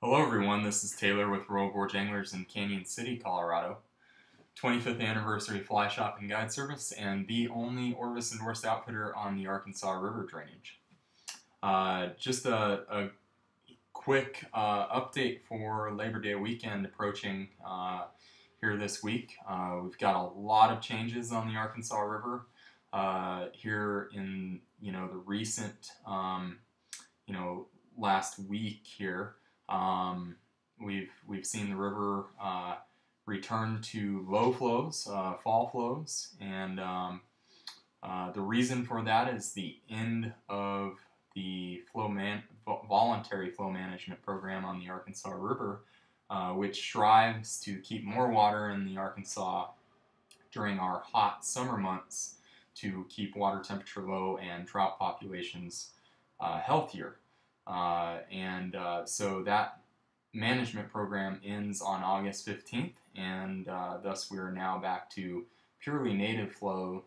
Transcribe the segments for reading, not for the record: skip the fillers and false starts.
Hello everyone, this is Taylor with Royal Gorge Anglers in Canyon City, Colorado. 25th anniversary fly shop and guide service and the only Orivs Endorsed Outfitter on the Arkansas River drainage. Just a quick update for Labor Day weekend approaching here this week. We've got a lot of changes on the Arkansas River here in the recent last week here. We've seen the river return to low flows, fall flows, and the reason for that is the end of the voluntary flow management program on the Arkansas River, which strives to keep more water in the Arkansas during our hot summer months to keep water temperature low and trout populations healthier. So that management program ends on August 15th, and thus we are now back to purely native flow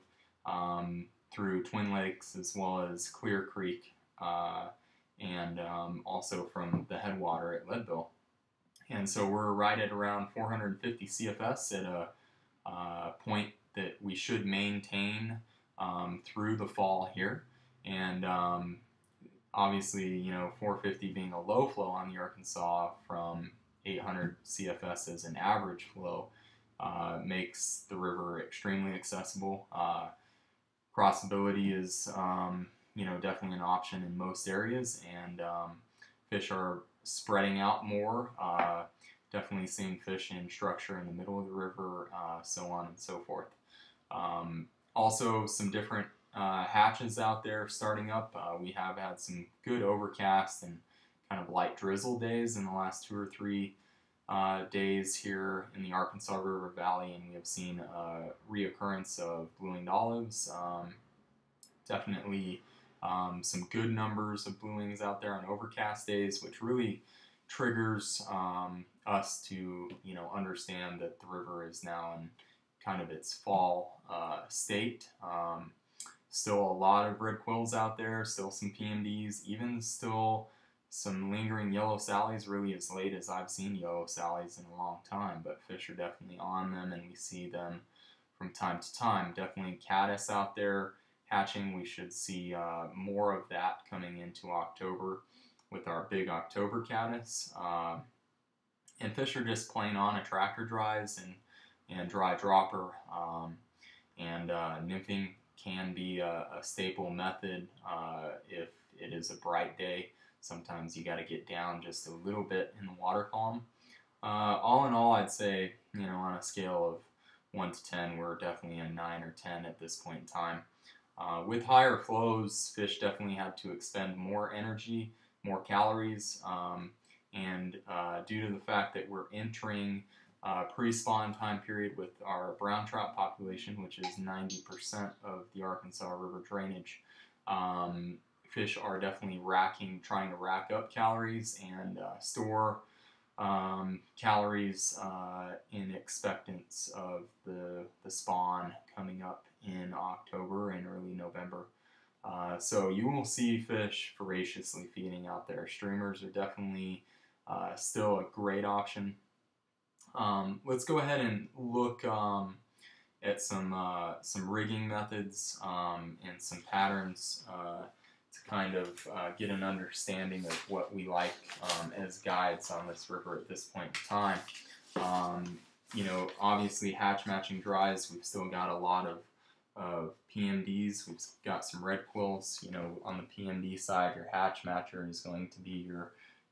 through Twin Lakes as well as Clear Creek, and also from the headwater at Leadville. And so we're right at around 450 CFS at a point that we should maintain through the fall here. And obviously, 450 being a low flow on the Arkansas from 800 CFS as an average flow makes the river extremely accessible. Crossability is, definitely an option in most areas, and fish are spreading out more. Definitely seeing fish in structure in the middle of the river, so on and so forth. Also, some different hatches out there starting up. We have had some good overcast and kind of light drizzle days in the last 2 or 3 days here in the Arkansas River Valley, and we have seen a reoccurrence of blue-winged olives. Definitely some good numbers of blue wings out there on overcast days, which really triggers us to understand that the river is now in kind of its fall state. Still a lot of red quills out there, still some PMDs, even still some lingering yellow sallies, really as late as I've seen yellow sallies in a long time, but fish are definitely on them, and we see them from time to time. Definitely caddis out there hatching. We should see more of that coming into October with our big October caddis. And fish are just plain on attractor dries and dry dropper, and nymphing can be a staple method if it is a bright day. Sometimes you got to get down just a little bit in the water column. All in all, I'd say, on a scale of 1 to 10, we're definitely a 9 or 10 at this point in time. With higher flows, fish definitely had to expend more energy, more calories, and due to the fact that we're entering pre-spawn time period with our brown trout population, which is 90% of the Arkansas River drainage, fish are definitely trying to rack up calories and store calories in expectance of the spawn coming up in October and early November. So you will see fish voraciously feeding out there. Streamers are definitely still a great option. Let's go ahead and look at some rigging methods and some patterns to kind of get an understanding of what we like as guides on this river at this point in time. Obviously hatch matching dries, we've still got a lot of PMDs. We've got some red quills. On the PMD side, your hatch matcher is going to be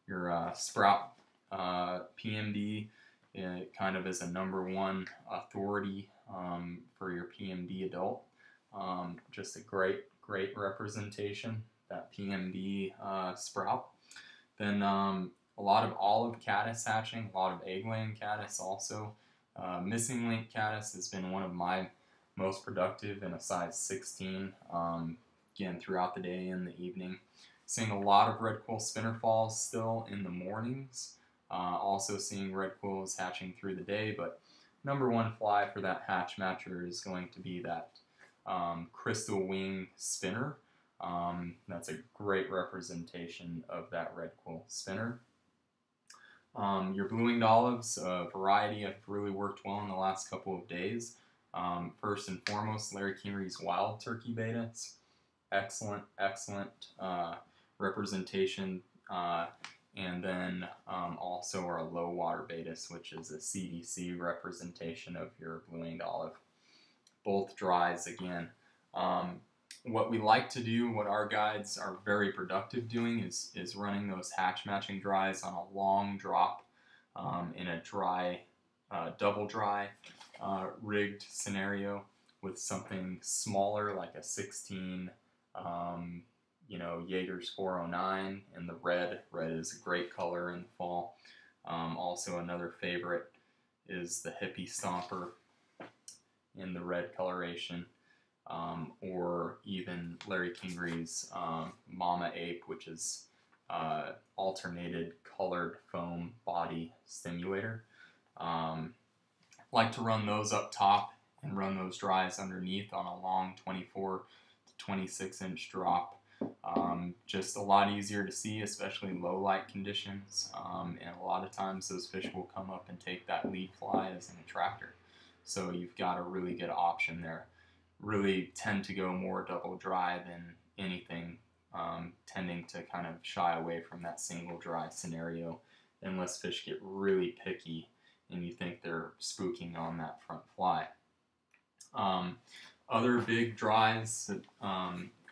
your sprout PMD. It kind of is a #1 authority for your PMD adult. Just a great representation, that PMD sprout. Then a lot of olive caddis hatching, a lot of egg-laying caddis also. Missing link caddis has been one of my most productive in a size 16, again throughout the day and the evening. Seeing a lot of red quill spinner falls still in the mornings. Also seeing red quills hatching through the day, but #1 fly for that hatch matcher is going to be that crystal wing spinner. That's a great representation of that red quill spinner. Your blue-winged olives, a variety have really worked well in the last couple of days. First and foremost, Larry Kingery's Wild Turkey Beta. It's excellent, excellent representation. And then also our low water Betas, which is a CDC representation of your blue-winged olive. Both dries again. What we like to do, what our guides are very productive doing, is running those hatch matching dries on a long drop in a dry, double dry rigged scenario with something smaller like a 16, Jaeger's 409 in the red. Red is a great color in the fall. Also another favorite is the Hippie Stomper in the red coloration. Or even Larry Kingery's Mama Ape, which is alternated colored foam body stimulator. Like to run those up top and run those dries underneath on a long 24 to 26 inch drop. Just a lot easier to see, especially low light conditions, and a lot of times those fish will come up and take that lead fly as an attractor. So you've got a really good option there. Really tend to go more double dry than anything, tending to kind of shy away from that single dry scenario unless fish get really picky and you think they're spooking on that front fly. Other big dries that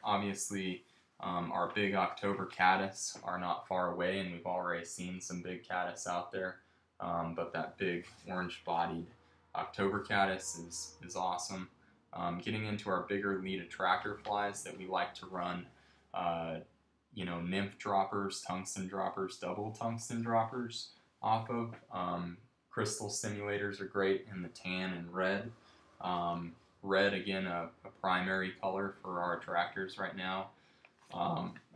obviously our big October caddis are not far away, and we've already seen some big caddis out there, but that big orange-bodied October caddis is awesome. Getting into our bigger lead attractor flies that we like to run, nymph droppers, tungsten droppers, double tungsten droppers off of. Crystal stimulators are great in the tan and red. Red, again, a primary color for our attractors right now.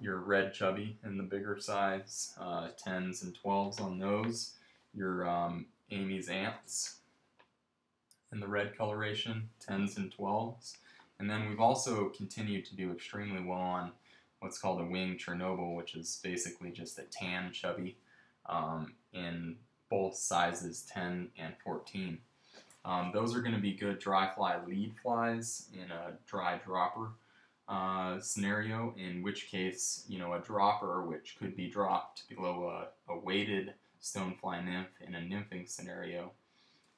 Your red chubby in the bigger size, 10s and 12s on those. Your Amy's Ants in the red coloration, 10s and 12s. And then we've also continued to do extremely well on what's called a wing Chernobyl, which is basically just a tan chubby in both sizes 10 and 14. Those are going to be good dry fly lead flies in a dry dropper scenario, in which case, a dropper which could be dropped below a weighted stonefly nymph in a nymphing scenario.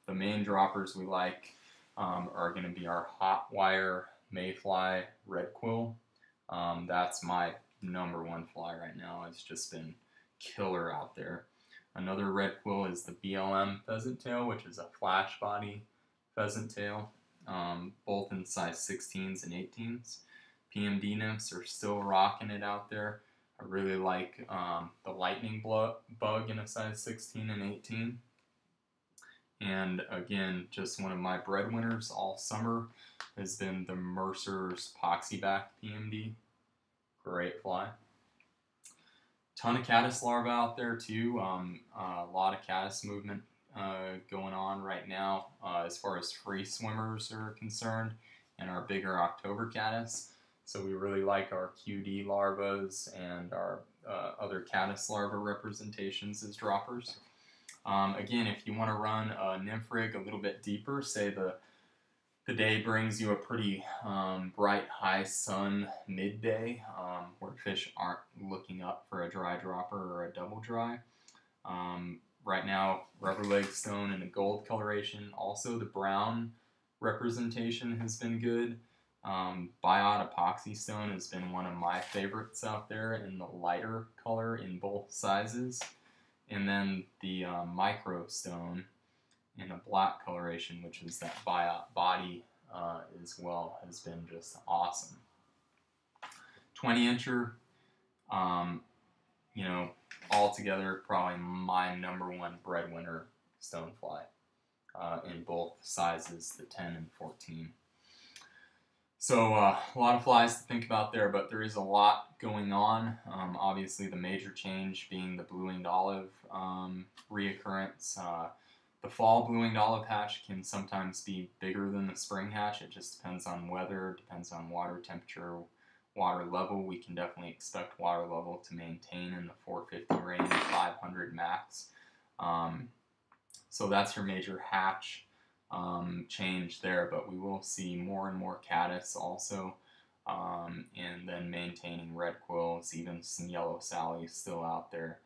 The main droppers we like are going to be our hot wire mayfly red quill. That's my number one fly right now. It's just been killer out there. Another red quill is the BLM pheasant tail, which is a flash body pheasant tail, both in size 16s and 18s. PMD nymphs are still rocking it out there. I really like the lightning bug in a size 16 and 18. And again, just one of my breadwinners all summer has been the Mercer's Poxyback PMD. Great fly. Ton of caddis larvae out there too. A lot of caddis movement going on right now as far as free swimmers are concerned, and our bigger October caddis. So we really like our QD larvas and our other caddis larva representations as droppers. Again, if you want to run a nymph rig a little bit deeper, say the day brings you a pretty bright high sun midday where fish aren't looking up for a dry dropper or a double dry. Right now, rubber leg stone in the gold coloration. Also, the brown representation has been good. Biot epoxy stone has been one of my favorites out there in the lighter color in both sizes. And then the micro stone in a black coloration, which is that Biot body as well, has been just awesome. 20-incher, altogether probably my number one breadwinner stonefly in both sizes, the 10 and 14. So a lot of flies to think about there, but there is a lot going on. Obviously, the major change being the blue-winged olive reoccurrence. The fall blue-winged olive hatch can sometimes be bigger than the spring hatch. It just depends on weather, depends on water temperature, water level. We can definitely expect water level to maintain in the 450 range, 500 max. So that's your major hatch change there, but we will see more and more caddis also, and then maintaining red quills, even some yellow sallies still out there.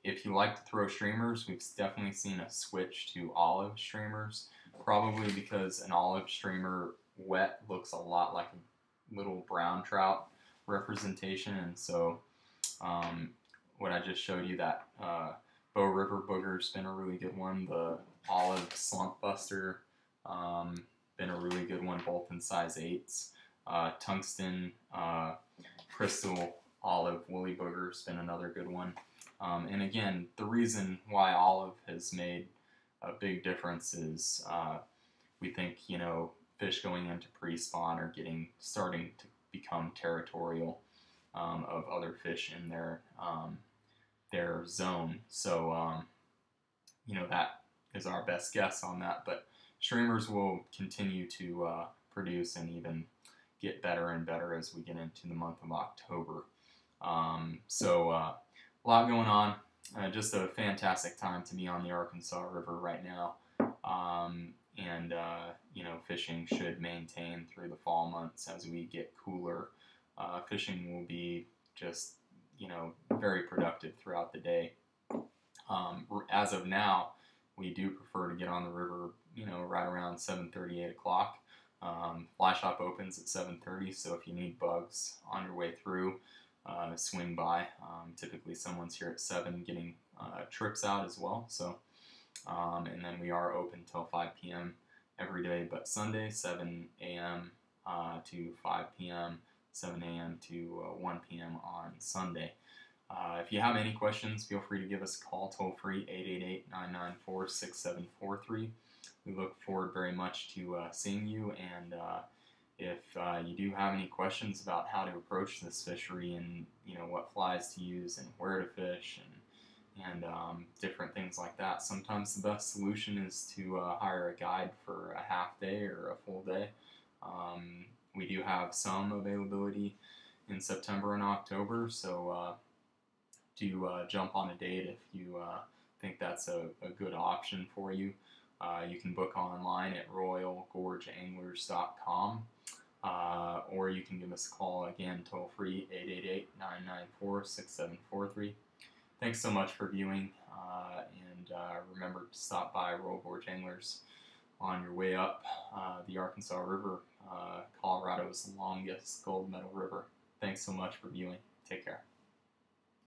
If you like to throw streamers, we've definitely seen a switch to olive streamers, probably because an olive streamer wet looks a lot like a little brown trout representation, and so what I just showed you, that Bow River Booger's been a really good one. The Olive Slump Buster, been a really good one, both in size 8s. Tungsten Crystal Olive Woolly Booger's been another good one. And again, the reason why olive has made a big difference is we think, you know, fish going into pre-spawn are starting to become territorial of other fish in their zone. So, you know, that is our best guess on that. But streamers will continue to produce and even get better and better as we get into the month of October. So a lot going on. Just a fantastic time to be on the Arkansas River right now. And you know, fishing should maintain through the fall months. As we get cooler, fishing will be just, you know, very productive throughout the day. As of now, we do prefer to get on the river, you know, right around 7:30, 8 o'clock. Fly shop opens at 7:30, so if you need bugs on your way through, swing by. Typically someone's here at 7 getting trips out as well. So, and then we are open till 5 p.m. every day, but Sunday, 7 a.m. To 5 p.m., 7 a.m. to 1 p.m. on Sunday. If you have any questions, feel free to give us a call, toll free, 888-994-6743. We look forward very much to seeing you, and if you do have any questions about how to approach this fishery and, you know, what flies to use and where to fish and different things like that, sometimes the best solution is to hire a guide for a half day or a full day. We do have some availability in September and October, so do jump on a date if you think that's a good option for you. You can book online at royalgorgeanglers.com, or you can give us a call, again, toll free, 888-994-6743. Thanks so much for viewing, and remember to stop by Royal Gorge Anglers on your way up the Arkansas River, Colorado's longest gold medal river. Thanks so much for viewing. Take care.